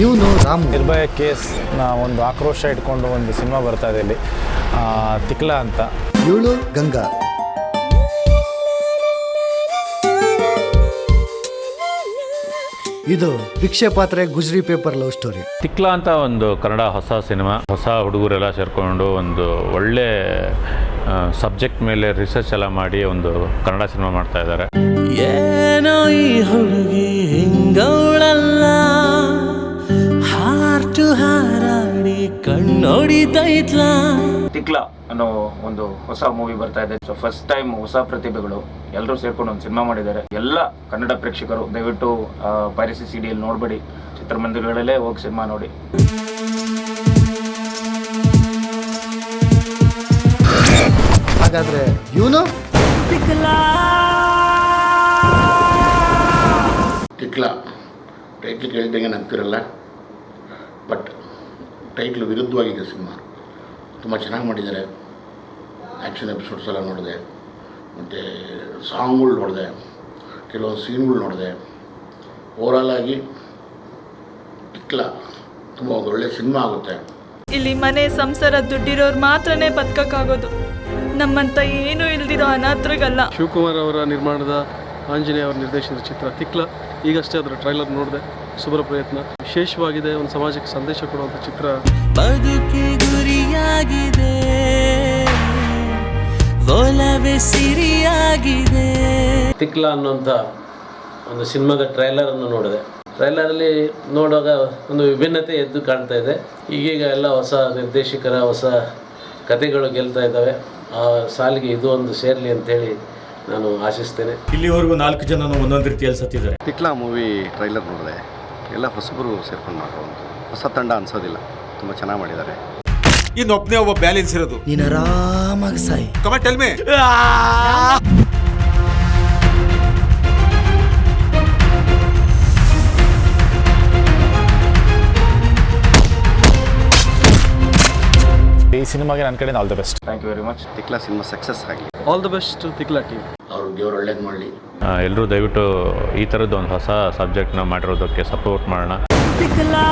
ಇವನು ರಾಮು. ನಿರ್ಭಯ ಕೇಸ್ನ ಒಂದು ಆಕ್ರೋಶ ಇಟ್ಕೊಂಡು ಒಂದು ಸಿನಿಮಾ ಬರ್ತಾ ಇದೆ ಇಲ್ಲಿ, ತಿಕ್ಲಾ ಅಂತ. ಇವಳು ಗಂಗಾ. ಇದು ಭಿಕ್ಷೆ ಪಾತ್ರೆ ಗುಜರಿ ಪೇಪರ್ ಲವ್ ಸ್ಟೋರಿ. ತಿಕ್ಲಾ ಅಂತ ಒಂದು ಕನ್ನಡ ಹೊಸ ಸಿನಿಮಾ, ಹೊಸ ಹುಡುಗರೆಲ್ಲ ಸೇರಿಕೊಂಡು ಒಂದು ಒಳ್ಳೆ ಸಬ್ಜೆಕ್ಟ್ ಮೇಲೆ ರಿಸರ್ಚ್ ಎಲ್ಲ ಮಾಡಿ ಒಂದು ಕನ್ನಡ ಸಿನಿಮಾ ಮಾಡ್ತಾ ಇದ್ದಾರೆ. ಏನೋ ಈ ಹುಡುಗಿ ಹಿಂಗೌಳಲ್ಲ, ಹಾರ್ಟು ಹಾರಾಡಿ ಕಣ್ಣೊಡಿತೈತ್ಲ. ತಿಕ್ಲಾ ಅನ್ನೋ ಒಂದು ಹೊಸ ಮೂವಿ ಬರ್ತಾ ಇದೆ. ಸೊ ಫಸ್ಟ್ ಟೈಮ್ ಹೊಸ ಪ್ರತಿಭೆಗಳು ಎಲ್ಲರೂ ಸೇರ್ಕೊಂಡು ಒಂದು ಸಿನಿಮಾ ಮಾಡಿದ್ದಾರೆ. ಎಲ್ಲ ಕನ್ನಡ ಪ್ರೇಕ್ಷಕರು ದಯವಿಟ್ಟು ಪೈರಸಿ ಸಿಡಿಯಲ್ಲಿ ನೋಡ್ಬೇಡಿ, ಚಿತ್ರಮಂದಿರಗಳಲ್ಲೇ ಹೋಗಿ ಸಿನಿಮಾ ನೋಡಿ. ಹಾಗಾದ್ರೆ ಇವನು ತಿಕ್ಲಾ ಟೈಟ್ಲ್ ಕೇಳಿದಂಗೆ ನಂಬ್ತಿರಲ್ಲ, ಬಟ್ ಟೈಟ್ಲ್ ವಿರುದ್ಧವಾಗಿದೆ ಸಿನಿಮಾ. ತುಂಬ ಚೆನ್ನಾಗಿ ಮಾಡಿದ್ದಾರೆ. ಆ್ಯಕ್ಷನ್ ಎಪಿಸೋಡ್ಸ್ ಎಲ್ಲ ನೋಡಿದೆ, ಮತ್ತು ಸಾಂಗ್ಗಳು ನೋಡಿದೆ, ಕೆಲವೊಂದು ಸೀನ್ಗಳು ನೋಡಿದೆ. ಓವರಾಲ್ ಆಗಿ ತಿಕ್ಲಾ ತುಂಬ ಒಂದು ಒಳ್ಳೆಯ ಸಿನಿಮಾ ಆಗುತ್ತೆ. ಇಲ್ಲಿ ಮನೆ ಸಂಸಾರ ದುಡ್ಡಿರೋರು ಮಾತ್ರನೇ ಬದುಕಕ್ಕಾಗೋದು, ನಮ್ಮಂತ ಏನೂ ಇಲ್ದಿರೋ ಅನಾಥರಿಗಲ್ಲ. ಶಿವಕುಮಾರ್ ಅವರ ನಿರ್ಮಾಣದ ಆಂಜನೇಯ ಅವರ ನಿರ್ದೇಶನದ ಚಿತ್ರ ತಿಕ್ಲಾ. ಈಗಷ್ಟೇ ಅದರ ಟ್ರೈಲರ್ ನೋಡಿದೆ. ಶುಭ್ರ ಪ್ರಯತ್ನ, ವಿಶೇಷವಾಗಿದೆ. ಒಂದು ಸಮಾಜಕ್ಕೆ ಸಂದೇಶ ಕೊಡುವಂಥ ಚಿತ್ರ. ಬದುಕಿ ಗುರಿಯಾಗಿದೆ, ಒಲವೇ ಸಿರಿಯಾಗಿದೆ. ತಿಕ್ಲಾ ಅನ್ನುವಂಥ ಒಂದು ಸಿನಿಮಾದ ಟ್ರೈಲರನ್ನು ನೋಡಿದೆ. ಟ್ರೈಲರಲ್ಲಿ ನೋಡುವಾಗ ಒಂದು ವಿಭಿನ್ನತೆ ಎದ್ದು ಕಾಣ್ತಾ ಇದೆ. ಈಗೀಗ ಎಲ್ಲ ಹೊಸ ನಿರ್ದೇಶಕರ ಹೊಸ ಕಥೆಗಳು ಗೆಲ್ತಾ ಇದ್ದಾವೆ. ಆ ಸಾಲಿಗೆ ಇದು ಒಂದು ಸೇರಲಿ ಅಂತೇಳಿ ನಾನು ಆಶಿಸ್ತೇನೆ. ಇಲ್ಲಿವರೆಗೂ 4 ಜನನು ಒಂದೊಂದು ರೀತಿಯಲ್ಲಿ ಸತ್ತಿದ್ದಾರೆ. ತಿಕ್ಲಾ ಮೂವಿ ಟ್ರೈಲರ್ ನೋಡಿದೆ. ಎಲ್ಲ ಹೊಸಬರು ಸೇರ್ಕೊಂಡು ಮಾಡುವಂಥ ಹೊಸ ತಂಡ ಅನ್ಸೋದಿಲ್ಲ. ತುಂಬ ಚೆನ್ನಾಗಿ ಮಾಡಿದ್ದಾರೆ. ಇನ್ನೊಬ್ಬನೇ ಒಬ್ಬ ಬ್ಯಾಲೆನ್ಸ್ ಇರೋದು. ನೀನು ಆರಾಮಾಗಿ ಸಾಯಿ. Comment tell me. ಈ ಸಿನಿಮಾಗೆ ನನ್ನ ಕಡೆಯಿಂದ all the best. Thank you very much. Tikla cinema success ಆಗಲಿ. All the best Tikla team. ಅವ್ರಿಗೆ ದೇವ್ರು ಒಳ್ಳೇದು ಮಾಡಲಿ. ಎಲ್ಲರೂ ದಯವಿಟ್ಟು ಈ ಥರದ್ದು ಒಂದು ಹೊಸ ಸಬ್ಜೆಕ್ಟ್ನ ಮಾಡಿರೋದಕ್ಕೆ ಸಪೋರ್ಟ್ ಮಾಡೋಣ. ತಿಕ್ಲಾ